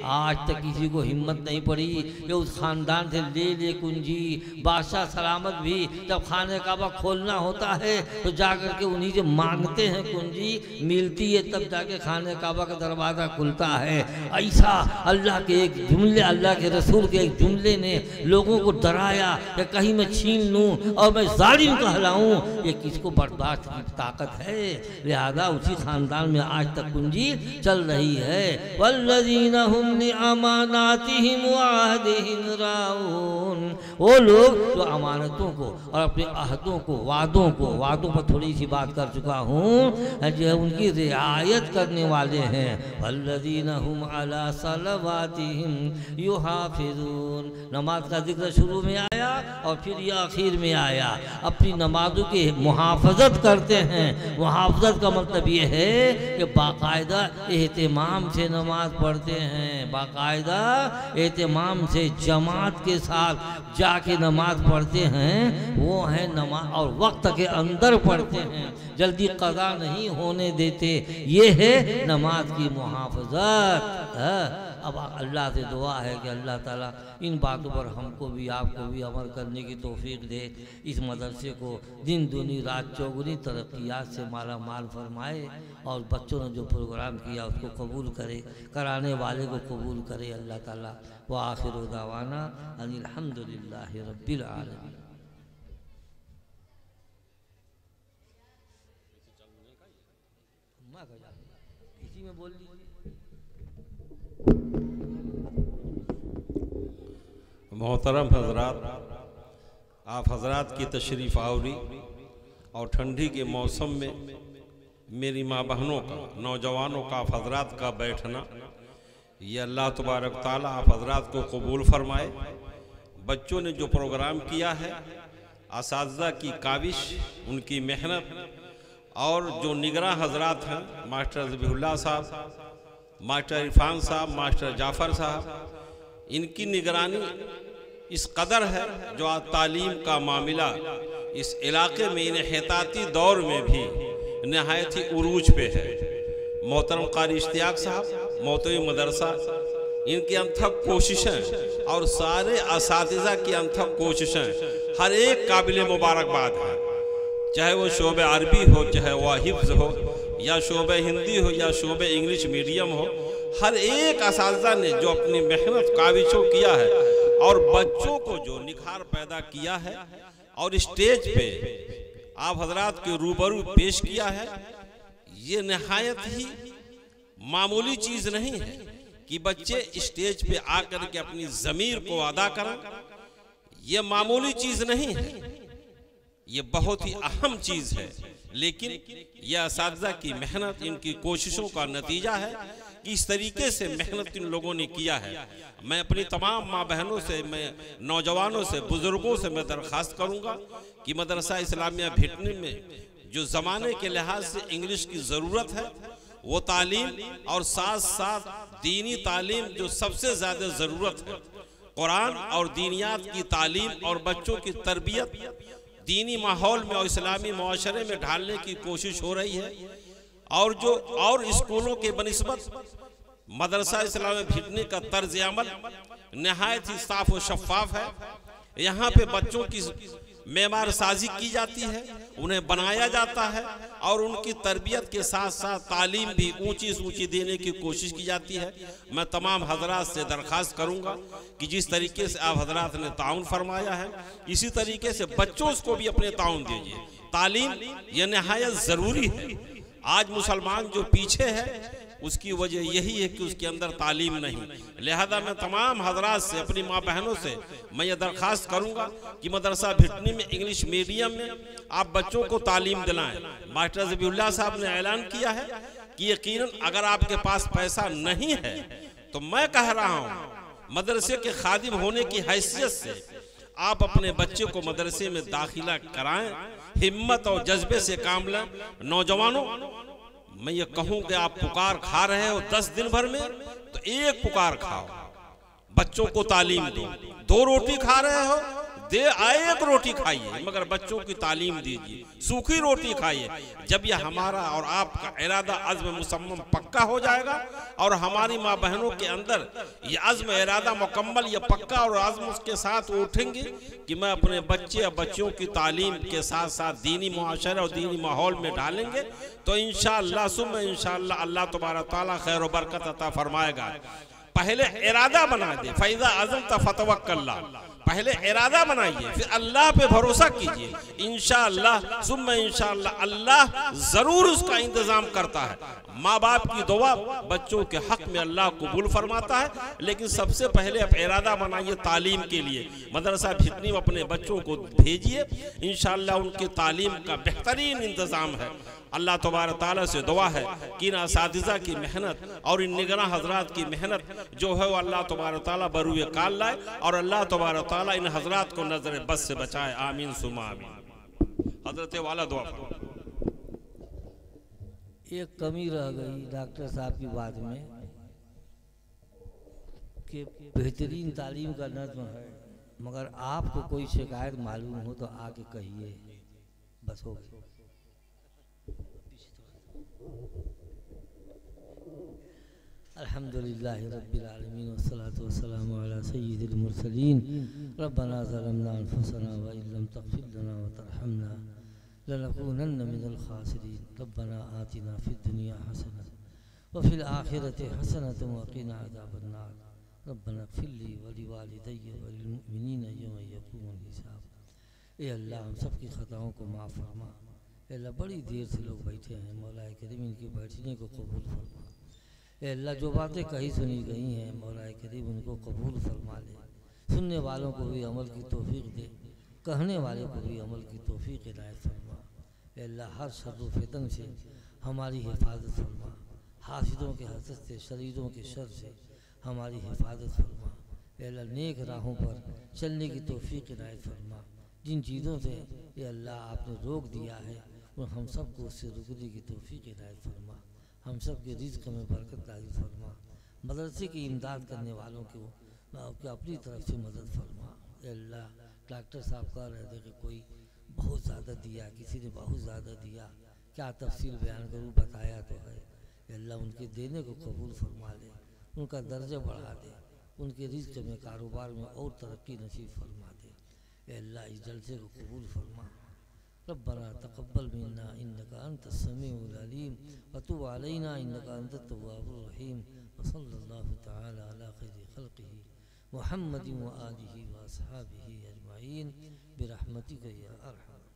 आज तक किसी को हिम्मत नहीं पड़ी कि उस खानदान से ले कुंजी। बादशाह सलामत भी जब खाने काबा खोलना होता है तो जाकर के उन्हीं से मांगते हैं, कुंजी मिलती है तब जाके खाने काबा का दरवाज़ा खुलता है। ऐसा अल्लाह के एक जुमले, अल्लाह के रसूल के एक जुमले ने लोगों को डराया कि कहीं मैं छीन लूँ और मैं जालिम कहलाऊँ, ये किसको बर्दाश्त की ताकत है। लिहाजा उसी खानदान में आज तक कुंजी चल रही है। वल्लज़ीना हुम लिअमानातिहिम व अहदिहिम राऊन। वो लोग जो अमानतों को और अपने अहदों को, वादों पर थोड़ी सी बात कर चुका हूँ, जो उनकी रियायत करने वाले हैं। वल्लज़ीना हुम अला सलवातिहिम युहाफ़िज़ून। नमाज का जिक्र शुरू में आया और फिर यह आखिर में आया। अपनी नमाजों की मुहाफ़ज़त करते हैं। मुहाफ़ज़त का मतलब ये है कि बाकायदा एहतिमाम से नमाज पढ़ते हैं, बाकायदा एहतिमाम से जमात के साथ जाके नमाज पढ़ते हैं। वो है नमाज और वक्त के अंदर पढ़ते हैं, जल्दी कज़ा नहीं होने देते। ये है नमाज की मुहाफ़ज़त। अब अल्लाह से दुआ है कि अल्लाह ताला इन बातों पर हमको भी आपको भी अमल करने की तौफीक दे। इस मदरसे को दिन दूनी रात चौगुनी तरक्कियात से माला माल फरमाए और बच्चों ने जो प्रोग्राम किया उसको कबूल करे, कराने वाले को कबूल करे अल्लाह ताला। व आखिरु दावाना अनिल हम्दुलिल्लाहि रब्बिल आलमीन। इसी में बोल लीजिए। मोहतरम हजरात, आप हजरात की तशरीफ़ आवरी और ठंडी के मौसम में मेरी माँ बहनों का, नौजवानों का, आप हजरात का बैठना, ये अल्लाह तबारक ताला आप हजरात को कबूल फरमाए। बच्चों ने जो प्रोग्राम किया है, असातिज़ा की काविश, उनकी मेहनत और जो निगरां हजरात हैं मास्टर ज़बीहुल्लाह साहब, मास्टर इरफान साहब, मास्टर जाफ़र साहब, इनकी निगरानी इस कदर है जो आज तालीम का मामला इस इलाके में इन्हिताती दौर में भी नहायत ही उरूज पे है। मोहतरम कारी इश्तियाक साहब, मोहतवी मदरसा, इनकी अनथक कोशिशें और सारे असातिज़ा की अनथक कोशिशें हर एक काबिल मुबारकबाद है। चाहे वो शोबे अरबी हो, चाहे वह हिफ्ज़ हो, या शोबे हिंदी हो, या शोबे इंग्लिश मीडियम हो, हर एक असातिज़ा ने जो अपनी मेहनत काविशों किया है और बच्चों को जो निखार पैदा किया है और स्टेज पे आप हजरात के रूबरू पेश किया है, ये नहायत ही मामूली चीज़ नहीं है कि बच्चे स्टेज पे आकर के अपनी ज़मीर को अदा करें। ये मामूली चीज़ नहीं है, ये बहुत ही अहम चीज़ है। लेकिन यह असातिज़ा की मेहनत, इनकी कोशिशों का नतीजा है कि इस तरीके से मेहनत इन लोगों ने किया है। मैं अपनी तमाम माँ बहनों से, मैं नौजवानों से, बुज़ुर्गों से मैं दरख्वास्त करूँगा कि मदरसा इस्लामिया भिटनी में जो ज़माने के लिहाज से इंग्लिश की ज़रूरत है वो तालीम, और साथ साथ दीनी तालीम जो सबसे ज़्यादा ज़रूरत है, कुरान और दीनियात की तालीम और बच्चों की तरबियत दीनी माहौल में और इस्लामी मुआशरे में ढालने की कोशिश हो रही है। और जो और स्कूलों के बनिस्बत मदरसा इस्लामिया भिटनी का तर्ज अमल नहायत ही साफ और शफाफ है। यहाँ पे बच्चों की मेमार साजी की जाती है, उन्हें बनाया जाता है और उनकी तरबियत के साथ साथ तालीम भी ऊंची से ऊंची देने की कोशिश की जाती है। मैं तमाम हजरात से दरख्वास्त करूंगा कि जिस तरीके से आप हजरात ने ताउन फरमाया है, इसी तरीके से बच्चों को भी अपने ताउन दीजिए। तालीम यह नहायत ज़रूरी है। आज मुसलमान जो पीछे है उसकी वजह यही है कि उसके अंदर तालीम नहीं। लिहाजा मैं तमाम हजरात से, अपनी माँ बहनों से मैं ये दरख्वास्त करूँगा कि मदरसा भिटनी में इंग्लिश मीडियम में आप बच्चों को तालीम दिलाएं। मास्टर ज़बीहुल्लाह साहब ने ऐलान किया है कि यकीनन अगर आपके पास पैसा नहीं है तो मैं कह रहा हूँ मदरसे के खादिम होने की हैसियत से आप अपने बच्चे को मदरसे में दाखिला कराएं, हिम्मत और जज्बे से काम लें। नौजवानों, मैं ये कहूँ कि आप पुकार खा रहे हो 10 दिन भर में, तो एक पुकार खाओ, बच्चों को तालीम दो। 2 रोटी खा रहे हो, एक रोटी खाइए, मगर बच्चों की तालीम दीजिए। सूखी रोटी खाइए। जब यह हमारा और आपका इरादा अज़्म मुसम्मम पक्का हो जाएगा और हमारी माँ बहनों के अंदर यह अज़्म इरादा मुकम्मल, यह पक्का और अज़्म उसके साथ उठेंगे कि मैं अपने बच्चे और बच्चियों की तालीम के साथ साथ दीनी मुआशरे और दीनी माहौल में डालेंगे, तो इंशाअल्लाह सुम्मा इंशाअल्लाह अल्लाह तबारक तआला खैर व बरकत अता फरमाएगा। पहले इरादा बना दे, फ़ैज़ा अज़म्ता फ़तवक्कल, पहले इरादा बनाइए, फिर अल्लाह पे भरोसा कीजिए। इंशाअल्लाह सुम्मा इंशाअल्लाह अल्लाह ज़रूर उसका इंतज़ाम करता है। माँ बाप की दुआ बच्चों के हक में अल्लाह कबूल फरमाता है। लेकिन सबसे पहले आप इरादा बनाइए तालीम के लिए। मदरसा भिटनी में अपने बच्चों को भेजिए, इंशाअल्लाह उनकी तालीम का बेहतरीन इंतज़ाम है। अल्लाह तबारक तआला से दुआ है कि इन असातिज़ा की मेहनत और इन निगरां हजरात की मेहनत जो है वो अल्लाह तबारक तआला बरूए काल लाए और अल्लाह तबारक तआला इन हजरात को नजर बस से बचाए। आमीन सुमा आमीन। हजरत वाला दुआ। एक कमी रह गई डॉक्टर साहब की बात में कि बेहतरीन तालीम का नज़्म है, मगर आपको कोई शिकायत मालूम हो तो आके कहिए, बस हो गई। अल्हम्दुलिल्लाहि रब्बिल आलमीन वस्सलातु वस्सलामु अला सय्यिदिल मुरसलीन। रब्बना ज़लमना अनफुसना व इन लम तग़फिर लना व तरहमना लनकूनन्न मिनल खासिरीन। रब्बना आतिना फिद दुनिया हसनतन व फिल आखिरति हसनतन व क़िना अज़ाबन नार। रब्बना इग़फिर ली व लिवालिदैया व लिल मुमिनीना यौम यक़ूमुल हिसाब। ए अल्लाह, हम सब की ख़ताओं को माफ़ फरमा। अल्लाह, बड़ी देर से लोग बैठे हैं, मौला करीम इनके बैठने को कबूल फरमा। अल्लाह, जो बातें कही सुनी गई हैं मौला करीम उनको कबूल फरमा ले। सुनने वालों को भी अमल की तौफीक दे, कहने वाले को भी अमल की तौफीक इनायत फरमा। अल्लाह, हर शर व फितन से हमारी हिफाजत फरमा। हासिदों के हसद से, शरीरों के शर से हमारी हिफाजत फरमा। अल्लाह, नेक राहों पर चलने की तौफीक इनायत फरमा। जिन चीज़ों से ये अल्लाह आपने रोक दिया है और हम सब को उससे रुकने की तौफीक इनायत फरमा, हम सब के रिज़्क़ में बरकत नाज़िल फरमा, मदरसे की इमदाद करने वालों को अपनी तरफ से मदद फरमा। ए अल्लाह, डॉक्टर साहब कह रहे थे कि कोई बहुत ज़्यादा दिया, किसी ने बहुत ज़्यादा दिया, क्या तफसील बयान करूँ, बताया तो है। ए अल्लाह, उनके देने को कबूल फरमा ले, उनका दर्जा बढ़ा दे, उनके रिज़्क़ में, कारोबार में और तरक्की नसीब फरमा दे। ए अल्लाह, इस जलसे को कबूल फरमा। रब्बना तक़ब्बल मिन्ना इन्नका अंतस समीउल अलीम व तुब अलैना इन्नका अंतत तव्वाबुर रहीम व सल्लल्लाहु तआला अला खैरि खल्क़िही मुहम्मदिन व आलिहि व अस्हाबिही अजमाइन बिरहमतिका या अरहम।